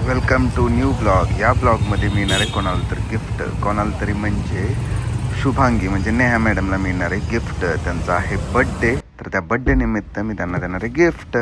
Welcome to new blog. या ब्लॉगमध्ये मिळणार आहे कोणाला तरी गिफ्ट. कोणाला तरी म्हणजे शुभांगी म्हणजे नेहा मॅडमला मिळणार आहे गिफ्ट. त्यांचा आहे बड्डे, तर त्या बड्डे निमित्त मी त्यांना देणार आहे गिफ्ट.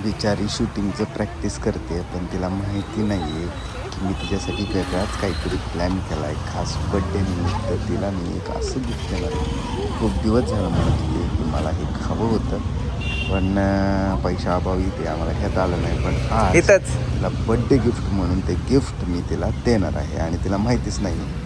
बिचारी शूटिंगचं प्रॅक्टिस करते, पण तिला माहिती नाही आहे की मी तिच्यासाठी वेगळाच काहीतरी प्लॅन केला आहे. खास बड्डे निमित्त तिला मी एक असं गिफ्ट देणार आहे. खूप दिवस झालं म्हणत होते की मला हे खावं होतं, पण पैशाअभावी ते आम्हाला घेता आलं नाही. पण आज तिला बड्डे गिफ्ट म्हणून ते गिफ्ट मी तिला देणार आहे आणि तिला माहितीच नाही.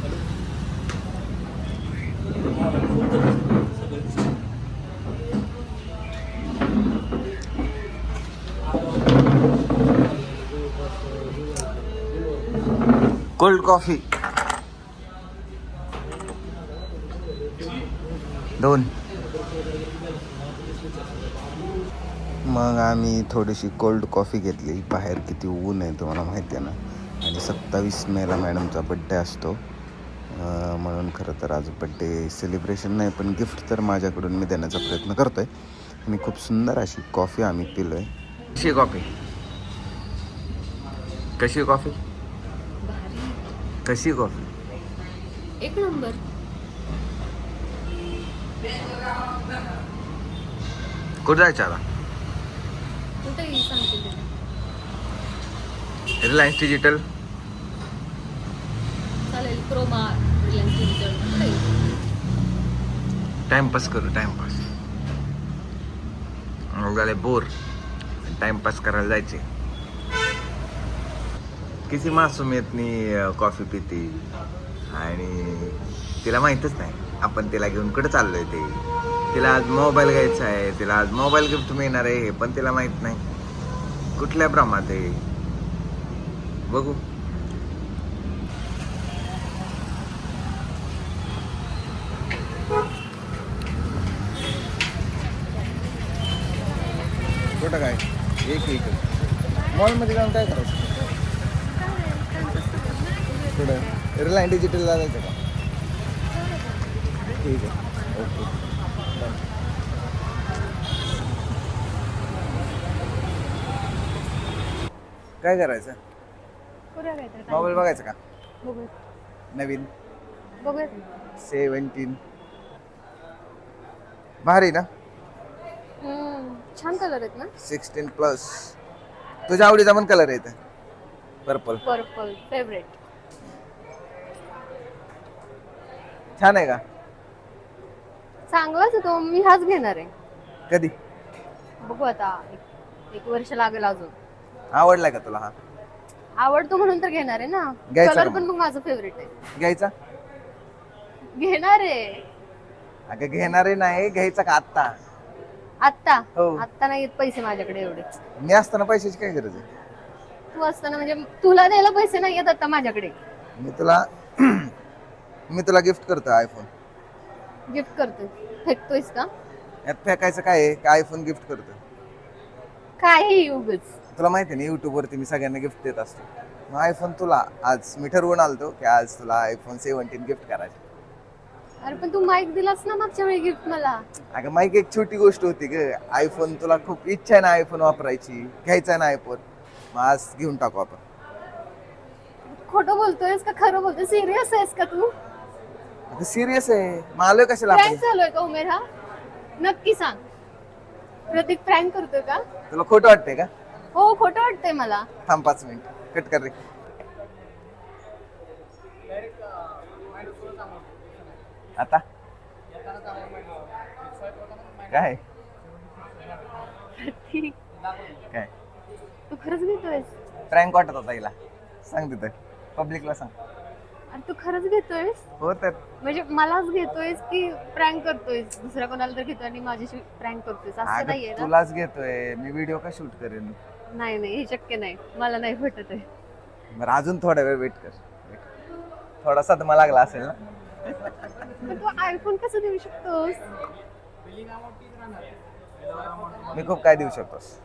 Cold coffee 2. मग आम्ही थोडीशी कोल्ड कॉफी घेतली. बाहेर किती ऊन आहे तुम्हाला माहिती आहे ना, आणि 27 मेला मॅडमचा बड्डे असतो. म्हणून खरं तर आज बड्डे सेलिब्रेशन नाही, पण गिफ्ट तर माझ्याकडून मी देण्याचा प्रयत्न करतो आहे. आणि खूप सुंदर अशी कॉफी आम्ही पिलो आहे. कशी कॉफी? कशी कॉफी? कशी कॉफी? एक नंबर. कुठं जायचं आता? कुठेही सांगते तुला. Reliance digital. चालेल. क्रोमा, रिलायन्स डिजिटल, कुठेही. टाइमपास करू, टाइमपास. झाले बोर, टाइमपास करायला जायचे. किती मासूमियतनी कॉफी पिती आणि तिला माहीतच नाही आपण तिला घेऊन कुठं चाललोय. ते तिला आज मोबाईल घ्यायचा आहे, तिला आज मोबाईल गिफ्ट मिळणार आहे, हे पण तिला माहीत नाही. कुठल्या प्रमाणात आहे बघू. कुठं काय एक मॉलमध्ये जाऊन काय करायचं? कुठं? रिलायन्स डिजिटलला जायचं का? ठीक आहे, ओके. काय करायचं? मोबाईल बघायचा का? नवीन 17 भारी ना? छान कलर आहेत ना. 16+ तुझ्या आवडीचा पण कलर आहे. Purple favourite. छान आहे का? चांगलाच आहे तो. मी हाच घेणार आहे. कधी? बघू आता. एक वर्ष लागेल अजून. आवडलाय का तुला? हा आवडतो म्हणून तर घेणार आहे ना. घ्यायचा कलर का पण मग माझं फेवरेट आहे. घ्यायचा? घेणार आहे. अगं घेणारे नाही, घ्यायचा का आत्ता? आत्ता हो. आत्ता नाही येत पैसे माझ्याकडे एवढे. मी असताना पैशाची काय गरज आहे? तू असताना म्हणजे तुला द्यायला पैसे नाही येत आता माझ्याकडे. मी तुला गिफ्ट करतो आयफोन. गिफ्ट करतोय? फेकतोयस का? यात फेकायचं काय आहे? काय आयफोन गिफ्ट करतो? काही उगच. तुला माहिती आहे ना, युट्यूब वरती मी सगळ्यांना गिफ्ट देत असतो. मग आयफोन तुला आज मी ठरवून आलतो की आज तुला आयफोन 17 गिफ्ट करायचं. अरे पण तू माईक दिलास ना मागच्या वेळी गिफ्ट मला. अगं माईक एक छोटी गोष्ट होती ग. आयफोन तुला खूप इच्छा आहे ना आयफोन वापरायची, घ्यायचा आहे ना आयफोन, मग आज घेऊन टाकू आपण. खोटं बोलतोयस का खरं बोलतोय? सिरियस आहेस का तू? अगं सिरियस आहे. मला कशाला प्रँक आपण? चालू आहे का उमेर हा? नक्की सांग. प्रतीक प्रँक करतोय का? तुला खोटं वाटतंय का? हो खोटं वाटतंय मला. थांब 5 मिनिट, कट कर रे. आता काय प्रतीक, काय तू खरंच घेतोयस? प्रँक वाटत होता हिला? सांग तिथं पब्लिकला सांग. अरे तू खरंच घेतोयस? हो तर. म्हणजे मलाच घेतोयस की प्रँक करतोयस? दुसऱ्या कोणाला तर घेतोय आणि माझ्याशी प्रँक करतोयस असं नाहीये ना? तुलाच घेतोय मी. व्हिडिओ का शूट करेन? नाही हे शक्य नाही. मला नाही पटत आहे. बरं अजून थोडा वेळ वेट कर. थोडा सदमा लागला असेल ना. पण तू आयफोन कसं देऊ शकतोस? मी खूप काय देऊ शकतोस.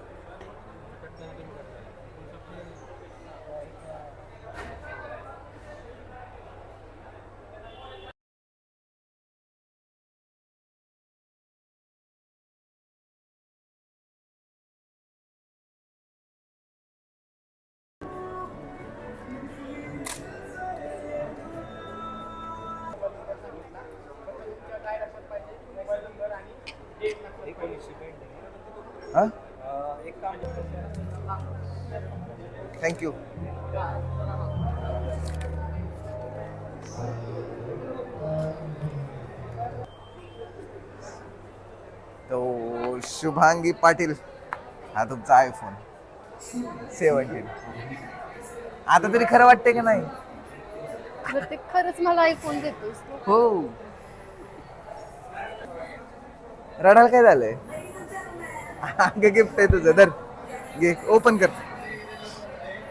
हा थँक्यू. तो शुभांगी पाटील हा तुमचा आयफोन 17. आता तरी खरं वाटतंय का नाही? जर ते खरंच मला आयफोन देतोयस तू. हो. रडायला काय झालंय? अगं गिफ्ट आहे तुझं, धर घे ओपन कर.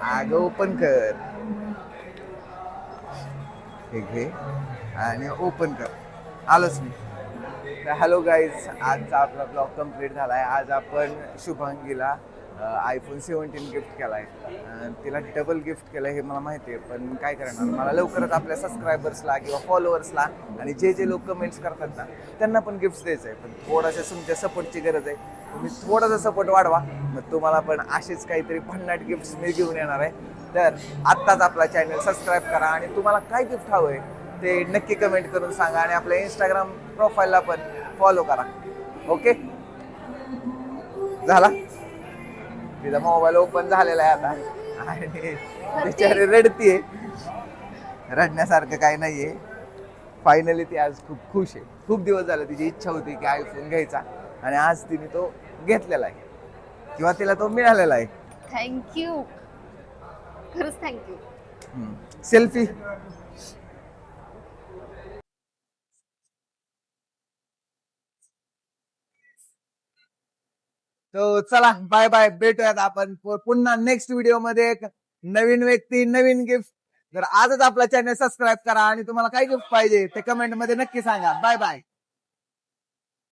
अगं ओपन कर, हे घे आणि ओपन कर. आलोच मी. हॅलो गाईज, आजचा आपला ब्लॉग कम्प्लीट झालाय. आज आपण शुभांगीला आयफोन 17 गिफ्ट केलाय. तिला डबल गिफ्ट केलंय हे मला माहिती आहे, पण काय करणार, मला लवकरच आपल्या सबस्क्रायबर्सला किंवा फॉलोअर्सला आणि जे लोक कमेंट्स करतात ना त्यांना पण गिफ्ट द्यायचं आहे. पण थोडासा तुमच्या सपोर्टची गरज आहे. तुम्ही थोडासा सपोर्ट वाढवा, मग तुम्हाला पण असेच काहीतरी भन्नाट गिफ्ट्स मी घेऊन येणार आहे. तर आत्ताच आपला चॅनल सबस्क्राईब करा आणि तुम्हाला काय गिफ्ट हवं आहे ते नक्की कमेंट करून सांगा आणि आपल्या इंस्टाग्राम प्रोफाईलला पण फॉलो करा. ओके, झाला. तिचा मोबाईल ओपन झालेला आहे आता आणि बिचारी रडतीये. रडण्यासारखं काही नाहीये. फायनली ती आज खूप खुश आहे. खूप दिवस झाले तिची इच्छा होती की आयफोन घ्यायचा आणि आज तिने तो घेतलेला आहे किंवा तिला तो मिळालेला आहे. थँक्यू, खरंच थँक्यू. सेल्फी. तो चला बाय बाय, भेटूयात आपण पुन्हा नेक्स्ट व्हिडिओ मध्ये. एक नवीन व्यक्ती, नवीन गिफ्ट. जर आजच आपला चॅनल सबस्क्राईब करा आणि तुम्हाला काय गिफ्ट पाहिजे ते कमेंट मध्ये नक्की सांगा. Bye bye.